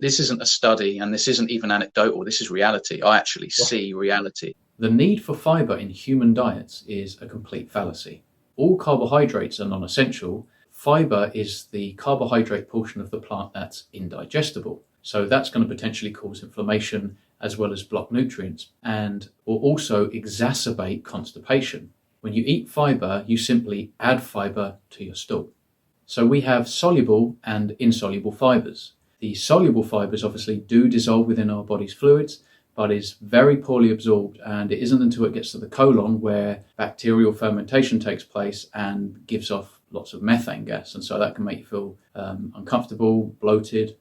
This isn't a study, and this isn't even anecdotal. This is reality. I actually see reality. The need for fibre in human diets is a complete fallacy. All carbohydrates are non-essential. Fibre is the carbohydrate portion of the plant that's indigestible. So that's going to potentially cause inflammation as well as block nutrients, and will also exacerbate constipation. When you eat fibre, you simply add fibre to your stool. So we have soluble and insoluble fibres. The soluble fibres obviously do dissolve within our body's fluids, but is very poorly absorbed, and it isn't until it gets to the colon where bacterial fermentation takes place and gives off lots of methane gas, and so that can make you feel uncomfortable, bloated,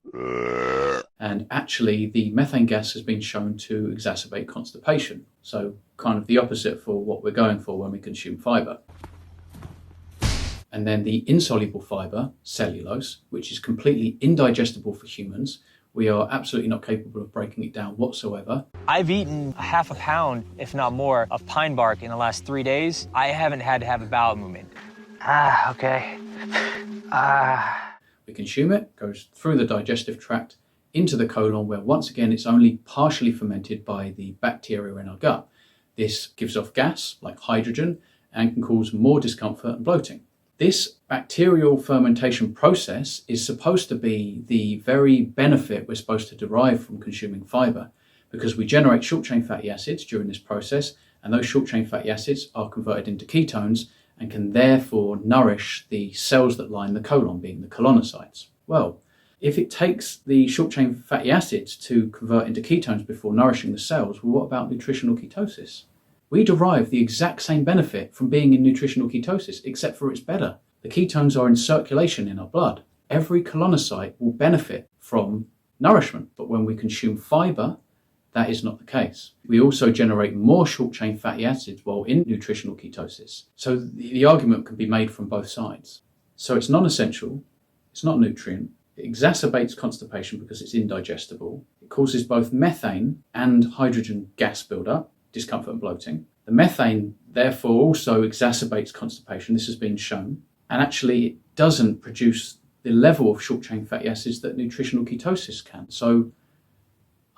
and actually the methane gas has been shown to exacerbate constipation, so kind of the opposite for what we're going for when we consume fibre. And then the insoluble fibre, cellulose, which is completely indigestible for humans. We are absolutely not capable of breaking it down whatsoever. I've eaten half a pound, if not more, of pine bark in the last 3 days. I haven't had to have a bowel movement. Okay. We consume it, goes through the digestive tract into the colon, where once again it's only partially fermented by the bacteria in our gut. This gives off gas like hydrogen and can cause more discomfort and bloating. This bacterial fermentation process is supposed to be the very benefit we're supposed to derive from consuming fibre, because we generate short-chain fatty acids during this process, and those short-chain fatty acids are converted into ketones and can therefore nourish the cells that line the colon, being the colonocytes. Well, if it takes the short-chain fatty acids to convert into ketones before nourishing the cells, well, what about nutritional ketosis? We derive the exact same benefit from being in nutritional ketosis, except for it's better. The ketones are in circulation in our blood. Every colonocyte will benefit from nourishment, but when we consume fibre, that is not the case. We also generate more short-chain fatty acids while in nutritional ketosis. So the argument can be made from both sides. So it's non-essential, it's not a nutrient, it exacerbates constipation because it's indigestible, it causes both methane and hydrogen gas buildup, discomfort and bloating. The methane therefore also exacerbates constipation, this has been shown, and actually it doesn't produce the level of short-chain fatty acids that nutritional ketosis can. So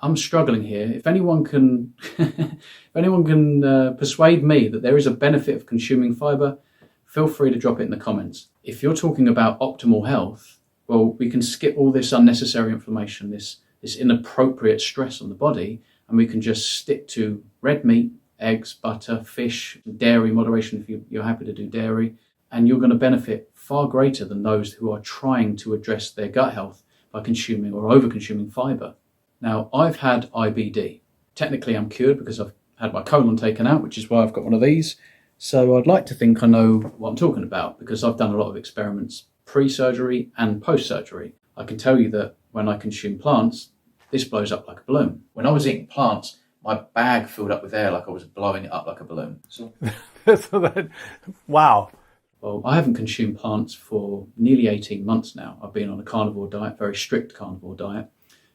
I'm struggling here. If anyone can persuade me that there is a benefit of consuming fibre, feel free to drop it in the comments. If you're talking about optimal health, well, we can skip all this unnecessary inflammation, this inappropriate stress on the body, and we can just stick to red meat, eggs, butter, fish, dairy, moderation if you're happy to do dairy, and you're going to benefit far greater than those who are trying to address their gut health by consuming or over-consuming fibre. Now, I've had IBD. Technically, I'm cured because I've had my colon taken out, which is why I've got one of these. So I'd like to think I know what I'm talking about because I've done a lot of experiments pre-surgery and post-surgery. I can tell you that when I consume plants, this blows up like a balloon. When I was eating plants, my bag filled up with air like I was blowing it up like a balloon. Wow. Well, I haven't consumed plants for nearly 18 months now. I've been on a carnivore diet, very strict carnivore diet.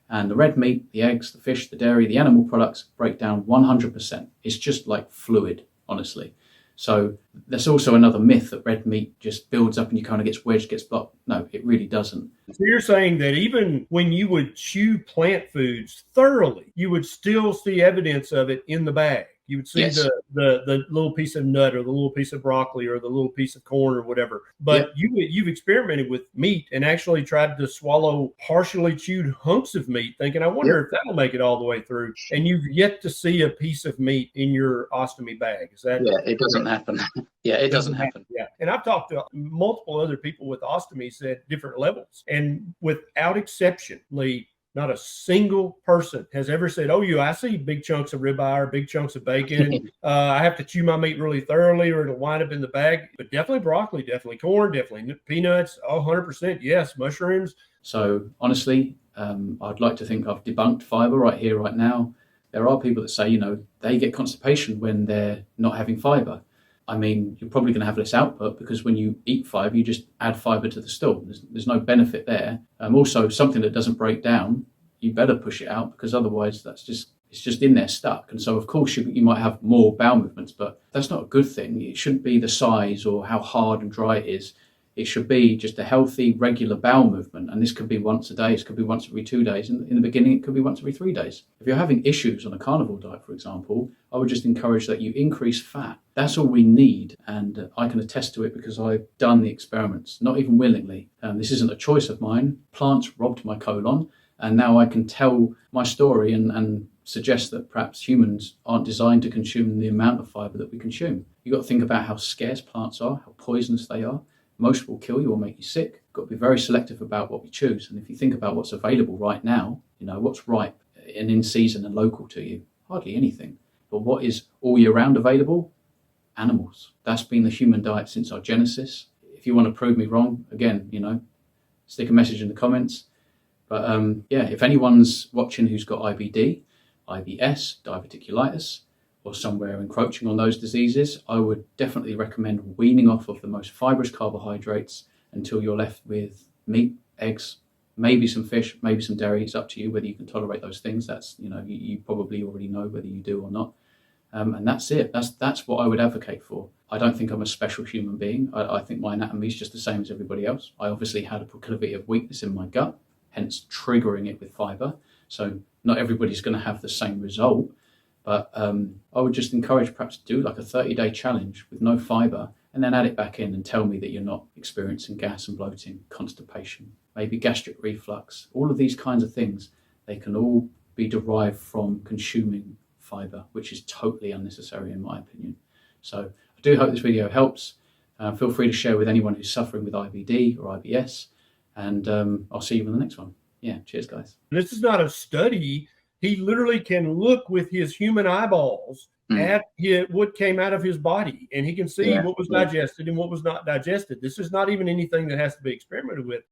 And the red meat, the eggs, the fish, the dairy, the animal products break down 100%. It's just like fluid, honestly. So there's also another myth that red meat just builds up and you kind of gets wedged, gets blocked. No, it really doesn't. So you're saying that even when you would chew plant foods thoroughly, you would still see evidence of it in the bag. You would see Yes. the little piece of nut or the little piece of broccoli or the little piece of corn or whatever. But you've experimented with meat and actually tried to swallow partially chewed hunks of meat, thinking, I wonder if that'll make it all the way through. And you've yet to see a piece of meat in your ostomy bag. Is that? Yeah, it doesn't happen. Yeah, it doesn't happen. Yeah. And I've talked to multiple other people with ostomies at different levels. And without exception, Lee, not a single person has ever said, oh, I see big chunks of ribeye or big chunks of bacon. I have to chew my meat really thoroughly or it'll wind up in the bag. But definitely broccoli, definitely corn, definitely peanuts, 100%. Yes, mushrooms. So honestly, I'd like to think I've debunked fibre right here, right now. There are people that say, they get constipation when they're not having fibre. I mean, you're probably going to have less output because when you eat fibre, you just add fibre to the stool. There's no benefit there. Also, something that doesn't break down, you better push it out because otherwise it's just in there stuck. And so, of course, you might have more bowel movements, but that's not a good thing. It shouldn't be the size or how hard and dry it is. It should be just a healthy, regular bowel movement. And this could be once a day, it could be once every 2 days. In the beginning, it could be once every 3 days. If you're having issues on a carnivore diet, for example, I would just encourage that you increase fat. That's all we need. And I can attest to it because I've done the experiments, not even willingly. This isn't a choice of mine. Plants robbed my colon. And now I can tell my story and suggest that perhaps humans aren't designed to consume the amount of fiber that we consume. You've got to think about how scarce plants are, how poisonous they are. Most will kill you or make you sick. You've got to be very selective about what we choose. And if you think about what's available right now, what's ripe and in season and local to you, hardly anything. But what is all year round available? Animals. That's been the human diet since our genesis. If you want to prove me wrong, again, stick a message in the comments. But if anyone's watching who's got IBD, IBS, diverticulitis, or somewhere encroaching on those diseases, I would definitely recommend weaning off of the most fibrous carbohydrates until you're left with meat, eggs, maybe some fish, maybe some dairy. It's up to you whether you can tolerate those things. That's, you probably already know whether you do or not. And that's it. That's what I would advocate for. I don't think I'm a special human being. I think my anatomy is just the same as everybody else. I obviously had a proclivity of weakness in my gut, hence triggering it with fiber. So not everybody's going to have the same result. But I would just encourage perhaps to do like a 30-day challenge with no fiber and then add it back in and tell me that you're not experiencing gas and bloating, constipation, maybe gastric reflux. All of these kinds of things, they can all be derived from consuming fiber, which is totally unnecessary in my opinion. So I do hope this video helps. Feel free to share with anyone who's suffering with IBD or IBS. And I'll see you in the next one. Yeah, cheers, guys. This is not a study. He literally can look with his human eyeballs at what came out of his body, and he can see what was digested and what was not digested. This is not even anything that has to be experimented with.